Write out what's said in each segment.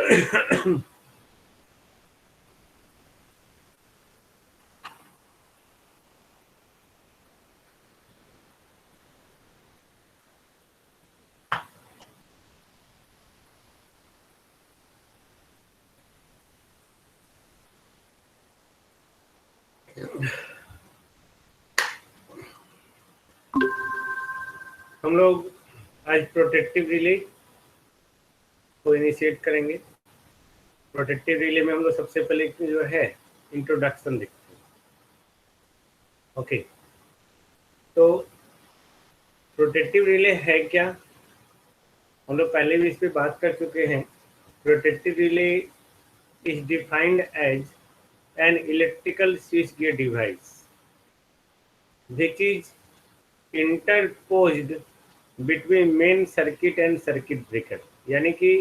हम लोग आज प्रोटेक्टिव रिले को इनिशिएट करेंगे। प्रोटेक्टिव रिले में हम लोग सबसे पहले जो है इंट्रोडक्शन देखते हैं। ओके, तो प्रोटेक्टिव रिले है क्या, हम लोग पहले भी इस पे बात कर चुके हैं। Protective relay is defined as an electrical switchgear device which is interposed between main circuit and circuit breaker। यानी कि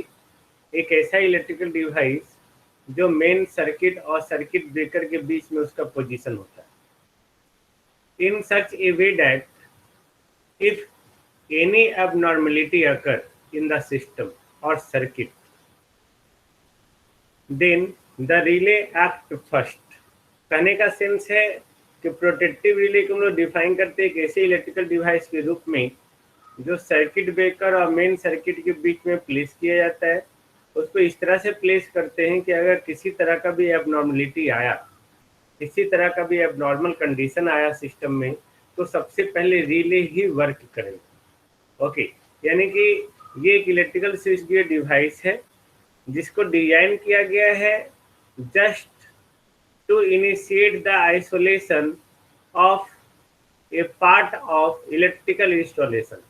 एक ऐसा इलेक्ट्रिकल डिवाइस जो मेन सर्किट और सर्किट ब्रेकर के बीच में उसका पोजीशन होता है। In such a way that if any abnormality occur in the system or circuit, then the relay act first। कहने का सेंस है कि प्रोटेक्टिव रिले को हम लोग डिफाइन करते हैं एक ऐसे इलेक्ट्रिकल डिवाइस के रूप में जो सर्किट ब्रेकर और मेन सर्किट के बीच में प्लेस किया जाता है। उसको इस तरह से प्लेस करते हैं कि अगर किसी तरह का भी एबनॉर्मलिटी आया, किसी तरह का भी एबनॉर्मल कंडीशन आया सिस्टम में, तो सबसे पहले रिले ही वर्क करेगा। ओके, यानी कि ये एक इलेक्ट्रिकल स्विच गियर डिवाइस है जिसको डिजाइन किया गया है just to initiate the isolation of a part of electrical installation।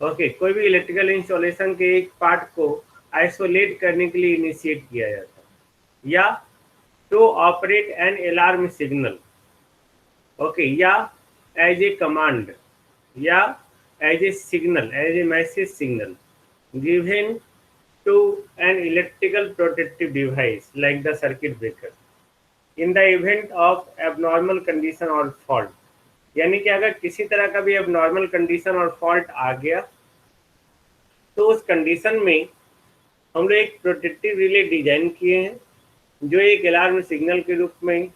Okay, कोई भी इलेक्ट्रिकल इंस्टॉलेशन के एक पार्ट को आइसोलेट करने के लिए इनिशिएट किया जाता है, या to operate an alarm signal. Okay, या एज ए कमांड, या as a signal, as a message signal given to an electrical protective device like the circuit breaker in the event of abnormal condition और fault. यानी कि अगर किसी तरह का भी एबनॉर्मल कंडीशन और फॉल्ट आ गया तो उस कंडीशन में हम लोग एक प्रोटेक्टिव रिले डिजाइन किए हैं जो एक अलार्म सिग्नल के रूप में,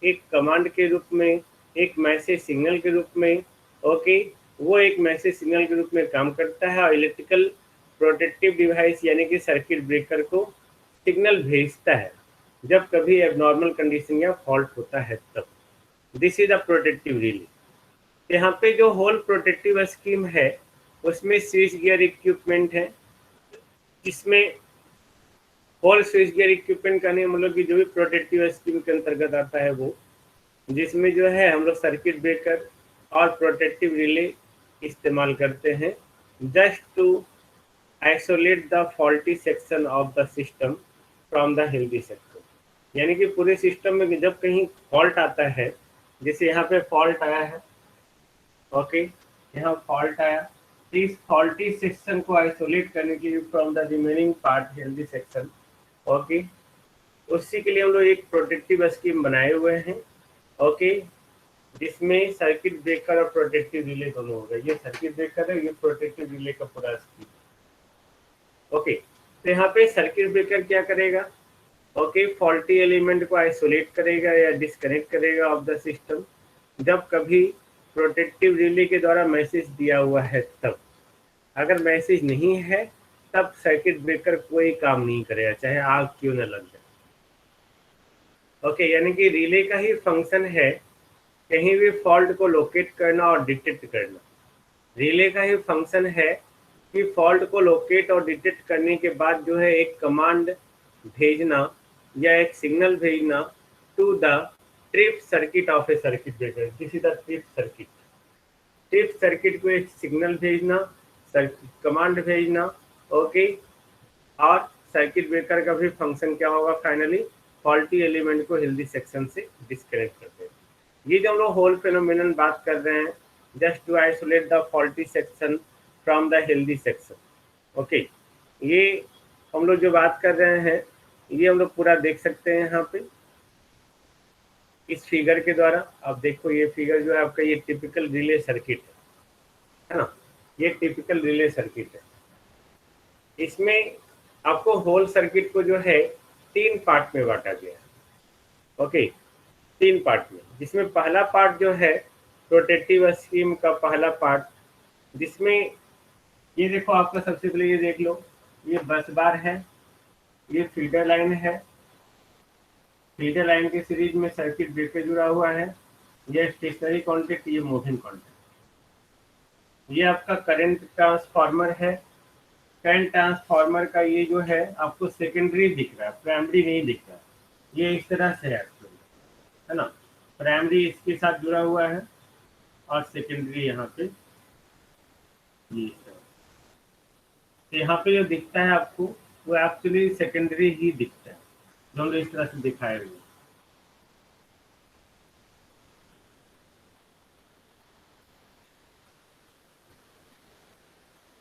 एक कमांड के रूप में, एक मैसेज सिग्नल के रूप में, ओके, वो एक मैसेज सिग्नल के रूप में काम करता है और इलेक्ट्रिकल प्रोटेक्टिव डिवाइस यानी कि सर्किट ब्रेकर को सिग्नल भेजता है जब कभी एबनॉर्मल कंडीशन या फॉल्ट होता है तब। This is the protective relay. यहाँ पे जो होल प्रोटेक्टिव स्कीम है उसमें स्विच गियर इक्विपमेंट है, जिसमें होल स्विच गियर इक्विपमेंट का नहीं मतलब कि जो भी प्रोटेक्टिव स्कीम के अंतर्गत आता है वो, जिसमें जो है हम लोग सर्किट ब्रेकर और प्रोटेक्टिव रिले इस्तेमाल करते हैं just to isolate the faulty section of the system from the healthy section. यानी कि पूरे सिस्टम में जब कहीं फॉल्ट आता है, जैसे यहाँ पे फॉल्ट आया है, ओके, यहाँ फॉल्ट आया, इस फॉल्टी सेक्शन को आइसोलेट करने के लिए from the remaining part healthy section, okay, उसी के लिए हम लोग एक प्रोटेक्टिव स्कीम बनाए हुए हैं, ओके, जिसमें सर्किट ब्रेकर और प्रोटेक्टिव रिले दोनों हो गए। ये सर्किट ब्रेकर है, ये प्रोटेक्टिव रिले का पूरा स्कीम। ओके, तो यहाँ पे सर्किट ब्रेकर क्या करेगा, ओके, फॉल्टी एलिमेंट को आइसोलेट करेगा या डिस्कनेक्ट करेगा ऑफ द सिस्टम जब कभी प्रोटेक्टिव रिले के द्वारा मैसेज दिया हुआ है तब। अगर मैसेज नहीं है तब सर्किट ब्रेकर कोई काम नहीं करेगा, चाहे आग क्यों न लग जाए। ओके, यानी कि रिले का ही फंक्शन है कहीं भी फॉल्ट को लोकेट करना और डिटेक्ट करना। रिले का ही फंक्शन है कि फॉल्ट को लोकेट और डिटेक्ट करने के बाद जो है एक कमांड भेजना या एक सिग्नल भेजना to the trip circuit of a circuit breaker. This is the trip circuit. Trip circuit को एक सिग्नल भेजना, कमांड भेजना, ओके, और सर्किट ब्रेकर का भी फंक्शन क्या होगा, फाइनली फॉल्टी एलिमेंट को हेल्दी सेक्शन से डिस्कनेक्ट कर देना। ये जो हम लोग होल फेनोमेनन बात कर रहे हैं, just to isolate the faulty section from the healthy section. Okay, ये हम लोग जो बात कर रहे हैं ये हम लोग पूरा देख सकते हैं यहाँ पे इस फिगर के द्वारा। आप देखो ये फिगर जो है आपका, ये टिपिकल रिले सर्किट है ना, ये टिपिकल रिले सर्किट है। इसमें आपको होल सर्किट को जो है 3 पार्ट में बांटा गया है। ओके, 3 पार्ट में, जिसमें पहला पार्ट जो है प्रोटेक्टिव स्कीम का पहला पार्ट, जिसमें ये देखो आपका, सबसे पहले ये देख लो, ये बस बार है, ये फीडर लाइन है, फीडर लाइन के सीरीज में सर्किट ब्रेकर जुड़ा हुआ है, ये स्टेशनरी कॉन्टेक्ट, ये मूविंग कॉन्टेक्ट, ये आपका करंट ट्रांसफार्मर है। करंट ट्रांसफार्मर का ये जो है आपको सेकेंडरी दिख रहा है, प्राइमरी नहीं दिख रहा, ये इस तरह से है ना, प्राइमरी इसके साथ जुड़ा हुआ है और सेकेंडरी यहाँ पे ये इस तरह। तो यहाँ पे जो दिखता है आपको वो एक्चुअली सेकेंडरी ही दिखता है, जो हम इस तरह से दिखाए हुए।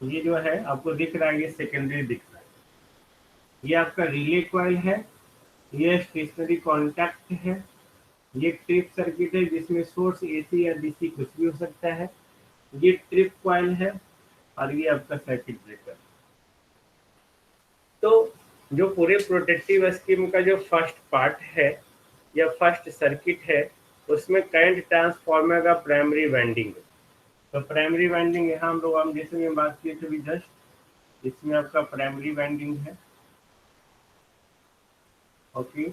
ये जो है आपको दिख रहा है, ये सेकेंडरी दिख रहा है। ये आपका रिले कॉइल है, ये स्टेशनरी कॉन्टैक्ट है, ये ट्रिप सर्किट है जिसमें सोर्स एसी या डीसी कुछ भी हो सकता है, ये ट्रिप कॉइल है, और ये आपका सर्किट ब्रेकर। तो जो पूरे प्रोटेक्टिव स्कीम का जो फर्स्ट पार्ट है या फर्स्ट सर्किट है, उसमें करंट ट्रांसफार्मर का प्राइमरी वाइंडिंग है। तो प्राइमरी वाइंडिंग यहाँ हम जैसे में बात किए थे अभी जस्ट, इसमें आपका प्राइमरी वाइंडिंग है। ओके,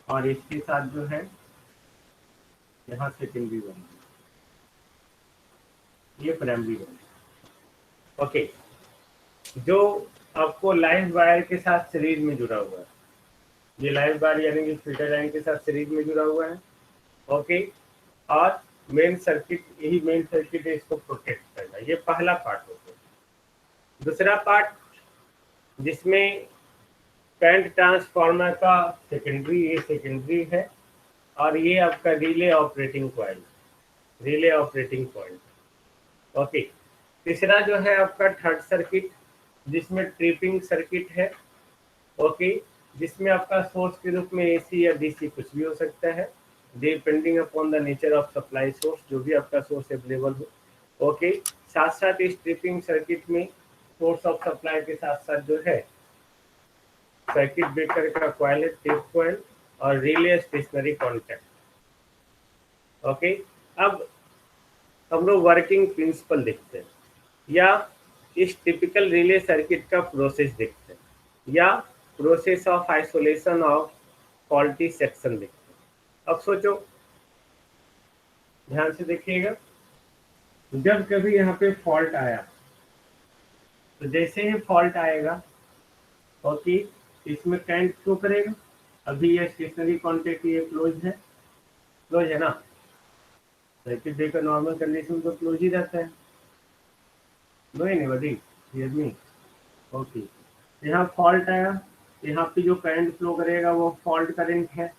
और इसके साथ जो है यहाँ सेकेंडरी वाइंडिंग, ये प्राइमरी वाइंडिंग। ओके, जो आपको लाइव वायर के साथ सीरीज में जुड़ा हुआ है, ये लाइव वायर यानी कि फीडर लाइन के साथ सीरीज में जुड़ा हुआ है। ओके, और मेन सर्किट, यही मेन सर्किट है, इसको प्रोटेक्ट करना, ये पहला पार्ट होता है। दूसरा पार्ट जिसमें करंट ट्रांसफार्मर का सेकेंडरी, ये सेकेंडरी है, और ये आपका relay operating coil, relay operating point. Okay, तीसरा जो है आपका थर्ड सर्किट, जिसमें ट्रिपिंग सर्किट है। ओके, जिसमें आपका सोर्स के रूप में एसी या डीसी कुछ भी हो सकता है, depending upon the nature of supply source, जो भी आपका सोर्स अवेलेबल हो। ओके, साथ साथ इस ट्रिपिंग सर्किट में सोर्स ऑफ सप्लाई के साथ साथ जो है सर्किट ब्रेकर का कॉइल है, ट्रिप कॉइल, और रिले स्टेशनरी कॉन्टैक्ट। ओके, अब हम लोग वर्किंग प्रिंसिपल देखते हैं, या इस टिपिकल रिले सर्किट का प्रोसेस देखते हैं, या process of isolation of faulty section देखते हैं। अब सोचो, ध्यान से देखिएगा, जब कभी यहाँ पे फॉल्ट आया, तो जैसे ही फॉल्ट आएगा, ओके, इसमें करंट फ्लो करेगा। अभी ये स्टेशनरी कॉन्टैक्ट ये क्लोज है ना, सर्किट ब्रेकर नॉर्मल कंडीशन तो क्लोज ही रहता है, नहीं बड़ी नहीं। ओके, यहाँ फॉल्ट आया, यहाँ पे जो करंट फ्लो करेगा वो फॉल्ट करंट है,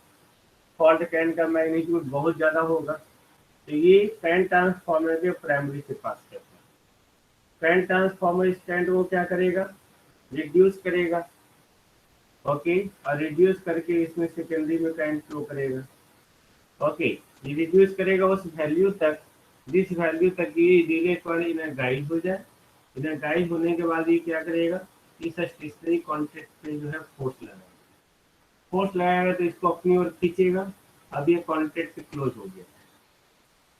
फॉल्ट करंट का मैग्नीट्यूड बहुत ज़्यादा होगा, तो ये करंट ट्रांसफार्मर के प्राइमरी से पास करता है। करंट ट्रांसफार्मर इस करंट को क्या करेगा, रिड्यूस करेगा। ओके, और रिड्यूस करके इसमें सेकेंडरी में करंट फ्लो करेगा। ओके, ये रिड्यूस करेगा उस वैल्यू तक, जिस वैल्यू तक ये रिले कॉइल इनर्जाइज हो जाए। इनर्जाइज होने के बाद ये क्या करेगा, इस स्टेशनरी कॉन्टैक्ट पे जो है फोर्स लगाएगा। फोर्स लगाएगा तो इसको अपनी ओर खींचेगा। अब ये कॉन्टैक्ट क्लोज हो गया।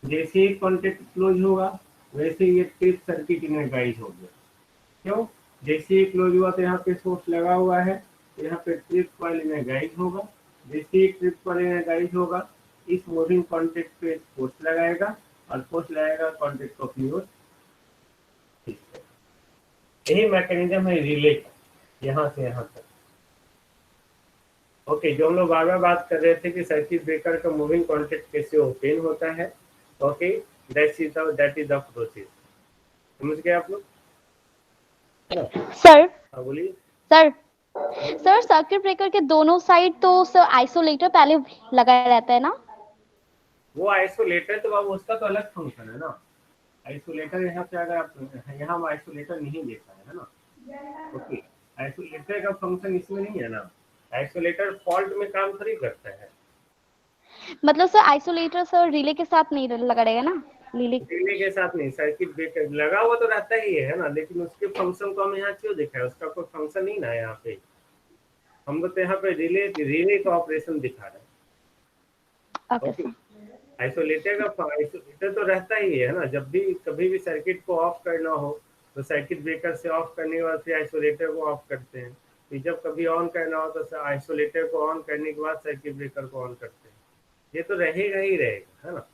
जैसे ही कॉन्टैक्ट क्लोज होगा वैसे ये ट्रिप सर्किट इनर्जाइज हो गया। क्यों, जैसे ही क्लोज हुआ तो यहाँ पे सोर्स लगा हुआ है, तो यहाँ पे ट्रिप कॉइल इनर्जाइज होगा। जैसे ही ट्रिप कॉइल इनर्जाइज होगा, इस मूविंग कॉन्टैक्ट पे फोर्स लगाएगा, और फोर्स लगाएगा कॉन्टैक्ट को अपनी ओर। यही मैकेनिज्म है रिले का, यहाँ से यहाँ तक। ओके, जो हम लोग बार बार बात कर रहे थे कि सर्किट ब्रेकर का मूविंग कॉन्टैक्ट कैसे ओपन होता है। Okay, that is the process. समझ गए आप लोग? सर हाँ बोलिए सर सर सर्किट ब्रेकर के दोनों साइड तो सर आइसोलेटर पहले लगा रहता है ना? वो आइसोलेटर तो बाबू उसका तो अलग फंक्शन है ना। आइसोलेटर यहाँ पे अगर आप यहाँ हम आइसोलेटर नहीं देख पाए है ना। ओके, आइसोलेटर का फंक्शन इसमें नहीं है ना। आइसोलेटर फॉल्ट में काम थोड़ी करता है। मतलब सर आइसोलेटर सर रिले के साथ नहीं लगा रहेगा ना? रिले रिले के साथ नहीं, सर्किट ब्रेकर लगा हुआ तो रहता ही है ना, लेकिन उसके फंक्शन को हम यहाँ क्यों दिखा है, उसका कोई फंक्शन नहीं ना है यहाँ पे। हम लोग तो यहाँ पे रिले रिले का ऑपरेशन दिखा रहे हैं। Okay okay, sir. आइसोलेटर का आइसोलेटर तो रहता ही है ना, जब भी कभी भी सर्किट को ऑफ करना हो तो सर्किट ब्रेकर से ऑफ करने के बाद फिर आइसोलेटर को ऑफ करते हैं, फिर जब कभी ऑन करना हो तो आइसोलेटर को ऑन करने के बाद सर्किट ब्रेकर को ऑन करते हैं। ये तो रहेगा ही रहेगा, है ना।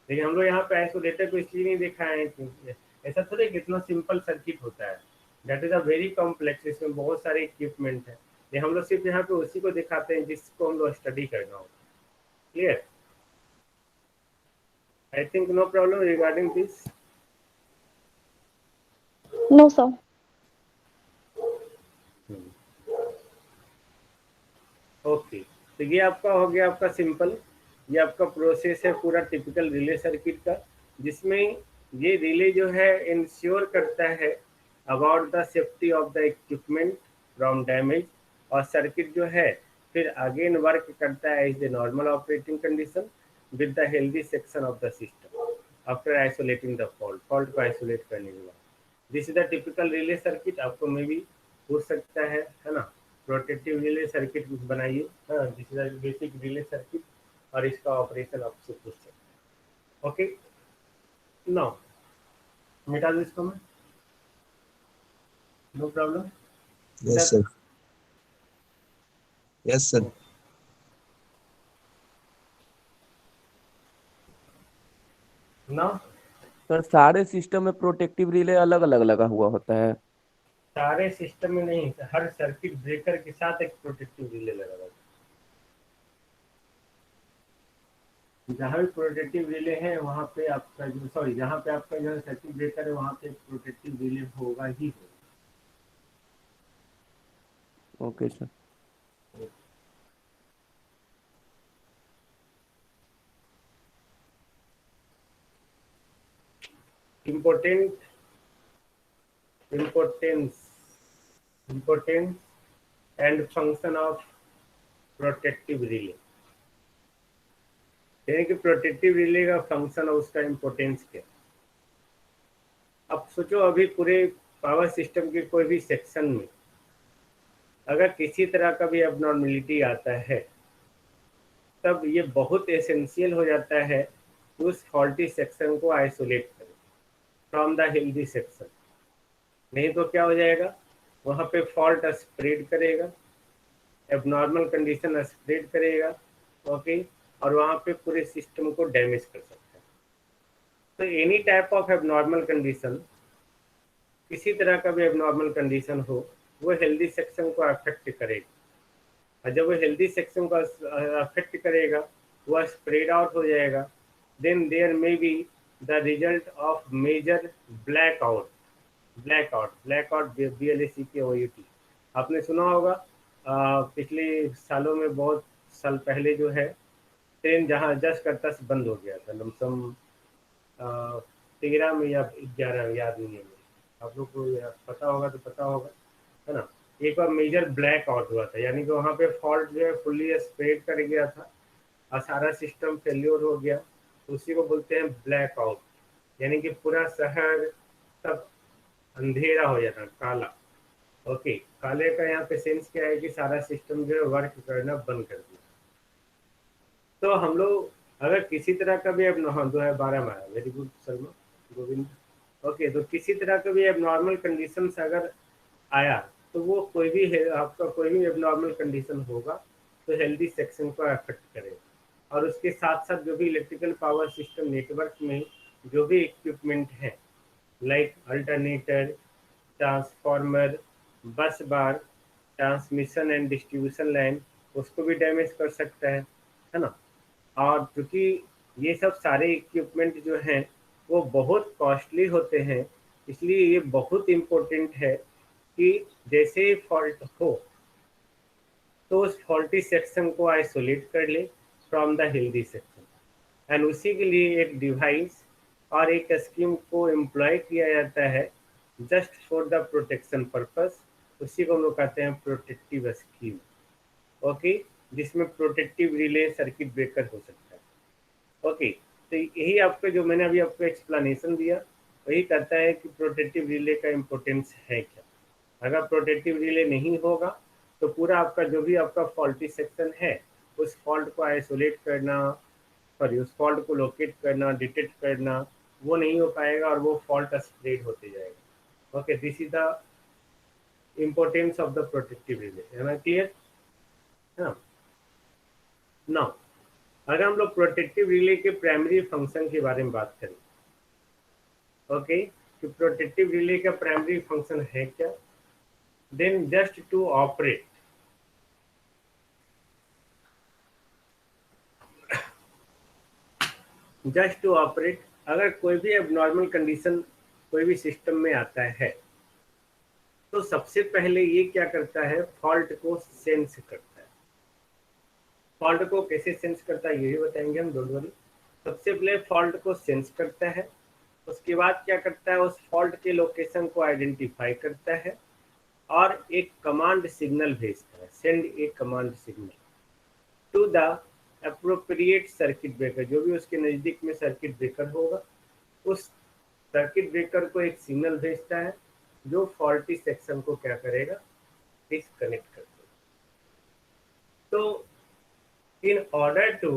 लेकिन हम लोग यहाँ पे आइसोलेटर को इसलिए नहीं दिखाए हैं क्योंकि ऐसा थोड़ा कितना सिंपल सर्किट होता है, that is a very complex, इसमें बहुत सारे इक्विपमेंट है। ये हम लोग सिर्फ यहाँ पे उसी को दिखाते हैं जिसको हम लोग स्टडी करना हो। Clear? I think no problem regarding this. No sir. Okay, तो ये आपका हो गया आपका सिंपल, ये आपका प्रोसेस है पूरा टिपिकल रिले सर्किट का, जिसमें ये रिले जो है इंश्योर करता है about the safety of the equipment from damage, और सर्किट जो है फिर अगेन वर्क करता है is the normal operating condition with the healthy section of the system after isolating the fault को आइसोलेट करने के बाद। This is the typical relay circuit. आपको मे भी पूछ सकता है ना, प्रोटेक्टिव रिले सर्किट कुछ बनाइए, हाँ this is basic relay circuit, और इसका ऑपरेशन आपसे पूछ सकते हैं। ओके, नो मिटा दो इसको मैं, no problem. Yes sir, yes sir. ना सर सारे सिस्टम में प्रोटेक्टिव रिले अलग अलग लगा हुआ होता है? सारे सिस्टम में नहीं, हर सर्किट ब्रेकर के साथ एक प्रोटेक्टिव रिले लगा हुआ है। जहाँ भी प्रोटेक्टिव रिले है वहाँ पे आपका जो सॉरी जहाँ पे आपका जो सर्किट ब्रेकर है वहाँ पे प्रोटेक्टिव रिले होगा ही होगा। Okay sir. Important importance and function of protective relay, यानी कि प्रोटेक्टिव रिले का फंक्शन और उसका इम्पोर्टेंस क्या। अब सोचो, अभी पूरे पावर सिस्टम के कोई भी सेक्शन में अगर किसी तरह का भी अबनॉर्मलिटी आता है, तब ये बहुत एसेंशियल हो जाता है कि उस फॉल्टी सेक्शन को आइसोलेट करें फ्रॉम द हेल्दी सेक्शन। नहीं तो क्या हो जाएगा, वहाँ पे फॉल्ट स्प्रेड करेगा, एबनॉर्मल कंडीशन स्प्रेड करेगा, ओके, और वहाँ पे पूरे सिस्टम को डैमेज कर सकता है। तो any type of abnormal condition, किसी तरह का भी एबनॉर्मल कंडीशन हो, वो हेल्दी सेक्शन को अफेक्ट करेगा, और जब वो हेल्दी सेक्शन को अफेक्ट करेगा वह स्प्रेड आउट हो जाएगा, then there may be the result of major blackout. Blackout BLACKOUT आपने सुना होगा। पिछले सालों में, बहुत साल पहले जो है, ट्रेन जहाँ जस्ट करता से बंद हो गया था, लमसम 13 में या 11 में, याद नहीं है मुझे, आप लोग को पता होगा तो पता होगा, है ना। एक बार मेजर ब्लैक आउट हुआ था, यानी कि वहाँ पे फॉल्ट जो है फुल्ली स्प्रेड कर गया था और सारा सिस्टम फेल्योर हो गया, तो उसी को बोलते हैं ब्लैक आउट, यानी कि पूरा शहर सब अंधेरा हो जाता, काला। ओके, काले का यहाँ पे सेंस क्या है कि सारा सिस्टम जो है वर्क करना बंद कर दिया। तो हम लोग अगर किसी तरह का भी अब 2012 में आया, very good Sharma Govind. Okay, तो किसी तरह का भी एबनॉर्मल कंडीशन अगर आया, तो वो कोई भी है, आपका कोई भी एबनॉर्मल कंडीशन होगा तो हेल्दी सेक्शन को अफेक्ट करेगा। और उसके साथ साथ जो भी इलेक्ट्रिकल पावर सिस्टम नेटवर्क में जो भी इक्विपमेंट है, लाइक अल्टरनेटर, ट्रांसफार्मर, बस बार, ट्रांसमिशन एंड डिस्ट्रीब्यूशन लाइन, उसको भी डैमेज कर सकता है ना। और क्योंकि ये सब सारे इक्विपमेंट जो हैं वो बहुत कॉस्टली होते हैं, इसलिए ये बहुत इम्पोर्टेंट है कि जैसे ही फॉल्ट हो तो उस फॉल्टी सेक्शन को आइसोलेट कर ले from the healthy section, and उसी के लिए एक डिवाइस और एक स्कीम को एम्प्लॉय किया जाता है just for the protection purpose. उसी को हम लोग कहते हैं प्रोटेक्टिव स्कीम। ओके, जिसमें प्रोटेक्टिव रिले सर्किट ब्रेकर हो सकता है। ओके, तो यही आपको जो मैंने अभी आपको एक्सप्लेनेशन दिया वही कहता है कि प्रोटेक्टिव रिले का इम्पोर्टेंस है क्या। अगर प्रोटेक्टिव रिले नहीं होगा तो पूरा आपका जो भी आपका फॉल्टी सेक्शन है उस फॉल्ट को आइसोलेट करना, सॉरी उस फॉल्ट को लोकेट करना, डिटेक्ट करना, वो नहीं हो पाएगा और वो फॉल्ट स्प्रेड होते जाएगा। Okay, this is the importance of the protective relay. Am I clear? हाँ, नाउ अगर हम लोग प्रोटेक्टिव रिले के प्राइमरी फंक्शन के बारे में बात करें, ओके, कि प्रोटेक्टिव रिले का प्राइमरी फंक्शन है क्या, then just to operate, just to operate, अगर कोई भी एबनॉर्मल कंडीशन कोई भी सिस्टम में आता है तो सबसे पहले ये क्या करता है, फॉल्ट को सेंस करता है। फॉल्ट को कैसे सेंस करता है ये भी बताएंगे हम, डोंट वरी। सबसे पहले फॉल्ट को सेंस करता है, उसके बाद क्या करता है, उस फॉल्ट के लोकेशन को आइडेंटिफाई करता है और एक कमांड सिग्नल भेजता है, send a command signal to the appropriate circuit breaker, जो भी उसके नज़दीक में सर्किट ब्रेकर होगा उस सर्किट ब्रेकर को एक सिग्नल भेजता है जो फॉल्टी सेक्शन को क्या करेगा, डिस्कनेक्ट कर देगा। तो in order to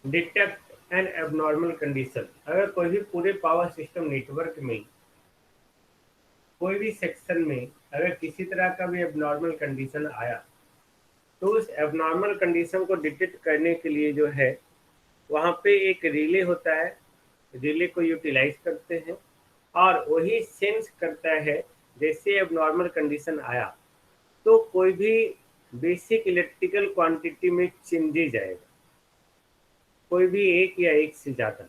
detect an abnormal condition, अगर कोई भी पूरे पावर सिस्टम नेटवर्क में कोई भी सेक्शन में अगर किसी तरह का भी एबनॉर्मल कंडीशन आया तो उस एबनॉर्मल कंडीशन को डिटेक्ट करने के लिए जो है वहाँ पे एक रिले होता है, रिले को यूटिलाइज करते हैं और वही सेंस करता है जैसे एबनॉर्मल कंडीशन आया तो कोई भी बेसिक इलेक्ट्रिकल क्वांटिटी में चेंजेज आएगा, कोई भी एक या एक से ज़्यादा,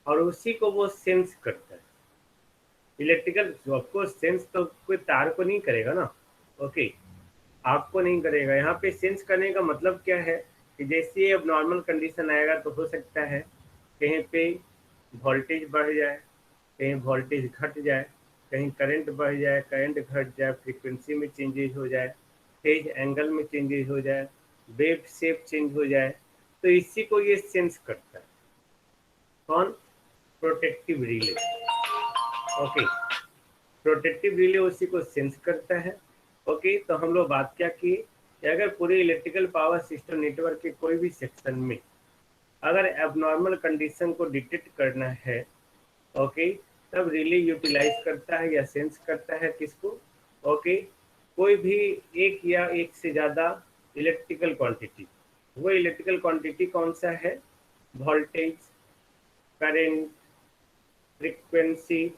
और उसी को वो सेंस करता है। इलेक्ट्रिकल ऑफकोर्स सेंस तो कोई तार को नहीं करेगा ना, ओके, आपको नहीं करेगा। यहाँ पे सेंस करने का मतलब क्या है कि जैसे अब नॉर्मल कंडीशन आएगा तो हो सकता है कहीं पे वोल्टेज बढ़ जाए, कहीं वोल्टेज घट जाए, कहीं करंट बढ़ जाए, करंट घट जाए, फ्रीक्वेंसी में चेंजेस हो जाए, फेज एंगल में चेंजेस हो जाए, वेव शेप चेंज हो जाए, तो इसी को ये सेंस करता है। कौन? Protective relay. Okay, protective relay उसी को सेंस करता है। ओके, तो हम लोग बात क्या की कि अगर पूरे इलेक्ट्रिकल पावर सिस्टम नेटवर्क के कोई भी सेक्शन में अगर एबनॉर्मल कंडीशन को डिटेक्ट करना है, ओके, तब रिले यूटिलाइज करता है या सेंस करता है किसको, ओके, कोई भी एक या एक से ज़्यादा इलेक्ट्रिकल क्वांटिटी। वो इलेक्ट्रिकल क्वांटिटी कौन सा है? Voltage, current, frequency,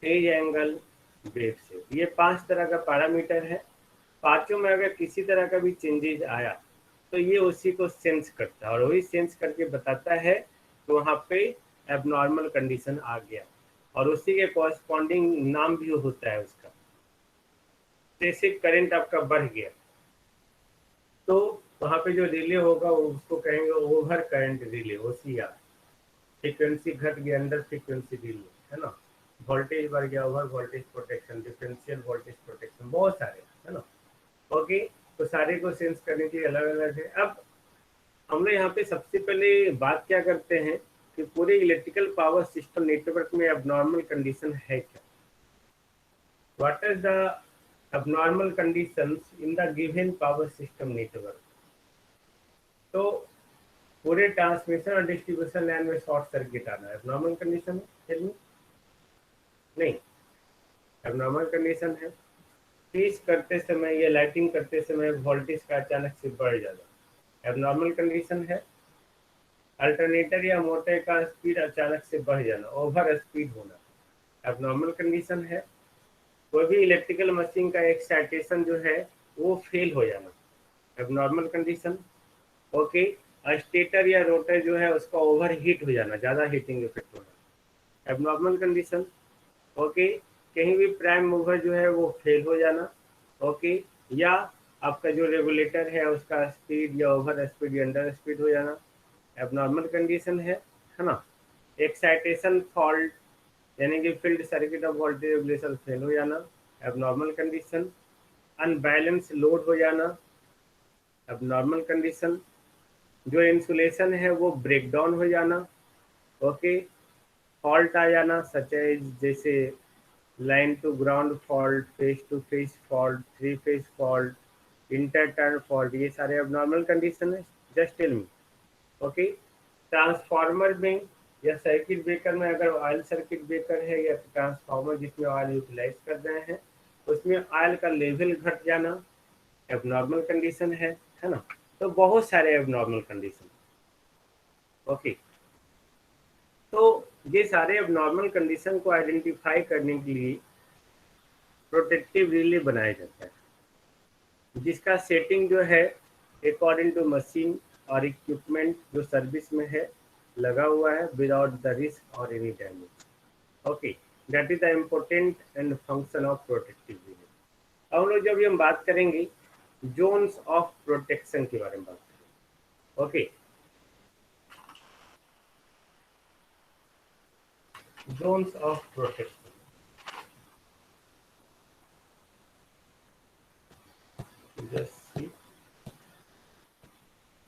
phase angle, wave shape, ये 5 तरह का पैरामीटर है। पांचों में अगर किसी तरह का भी चेंजेस आया तो ये उसी को सेंस करता है और वही सेंस करके बताता है कि वहाँ पे एबनॉर्मल कंडीशन आ गया और उसी के कॉरस्पॉन्डिंग नाम भी होता है उसका। जैसे करंट आपका बढ़ गया तो वहाँ पे जो रिले होगा उसको कहेंगे over current relay, OCR। Frequency घट गया, अंडर फ्रीक्वेंसी रिले, है ना। वोल्टेज बढ़ गया, over voltage protection, differential voltage protection, बहुत सारे, है ना। ओके, तो सारे को सेंस करने के लिए अलग अलग है। अब हम लोग यहाँ पे सबसे पहले बात क्या करते हैं कि पूरे इलेक्ट्रिकल पावर सिस्टम नेटवर्क में अबनॉर्मल कंडीशन है क्या, what is the abnormal conditions in the given power system network. तो पूरे ट्रांसमिशन और डिस्ट्रीब्यूशन लाइन में शॉर्ट सर्किट आना है, अबनॉर्मल कंडीशन है? नहीं, अबनॉर्मल कंडीशन है। फ्रीज करते समय या लाइटिंग करते समय वोल्टेज का अचानक से बढ़ जाना, एबनॉर्मल कंडीशन है। अल्टरनेटर या मोटर का स्पीड अचानक से बढ़ जाना, ओवर स्पीड होना, एबनॉर्मल कंडीशन है। कोई भी इलेक्ट्रिकल मशीन का एक्साइटेशन जो है वो फेल हो जाना, एबनॉर्मल कंडीशन। ओके, स्टेटर या रोटर जो है उसका ओवर हीट हो जाना, ज़्यादा हीटिंग इफेक्ट होना, एबनॉर्मल कंडीशन। ओके, कहीं भी प्राइम मूवर जो है वो फेल हो जाना, ओके, या आपका जो रेगुलेटर है उसका स्पीड या ओवर स्पीड या अंडर स्पीड हो जाना, एबनॉर्मल कंडीशन है ना। एक्साइटेशन फॉल्ट यानी कि field circuit of voltage regulation fail हो जाना, एबनॉर्मल कंडीशन। अनबैलेंस लोड हो जाना, एबनॉर्मल कंडीशन। जो इंसुलेशन है वो ब्रेक डाउन हो जाना, ओके, फॉल्ट आ जाना, सच एज जैसे line to ground fault, phase to phase fault, three phase fault, inter turn fault, ये सारे अबनॉर्मल कंडीशन है। Just tell me, okay. Transformer में या सर्किट ब्रेकर में अगर ऑयल सर्किट ब्रेकर है या ट्रांसफार्मर जिसमें ऑयल यूटिलाइज कर रहे हैं, उसमें ऑयल का लेवल घट जाना एबनॉर्मल कंडीशन है ना। तो बहुत सारे एबनॉर्मल कंडीशन, ओके। तो ये सारे एबनॉर्मल कंडीशन को आइडेंटिफाई करने के लिए प्रोटेक्टिव रिले बनाया जाता है, जिसका सेटिंग जो है अकॉर्डिंग टू मशीन और इक्विपमेंट जो सर्विस में है लगा हुआ है, विदाउट द रिस्क और any damage, okay. That is the important and function of protective relay. अब हम लोग जब हम बात करेंगे जोन्स ऑफ प्रोटेक्शन के बारे में बात करेंगे, ओके। Zones of protection,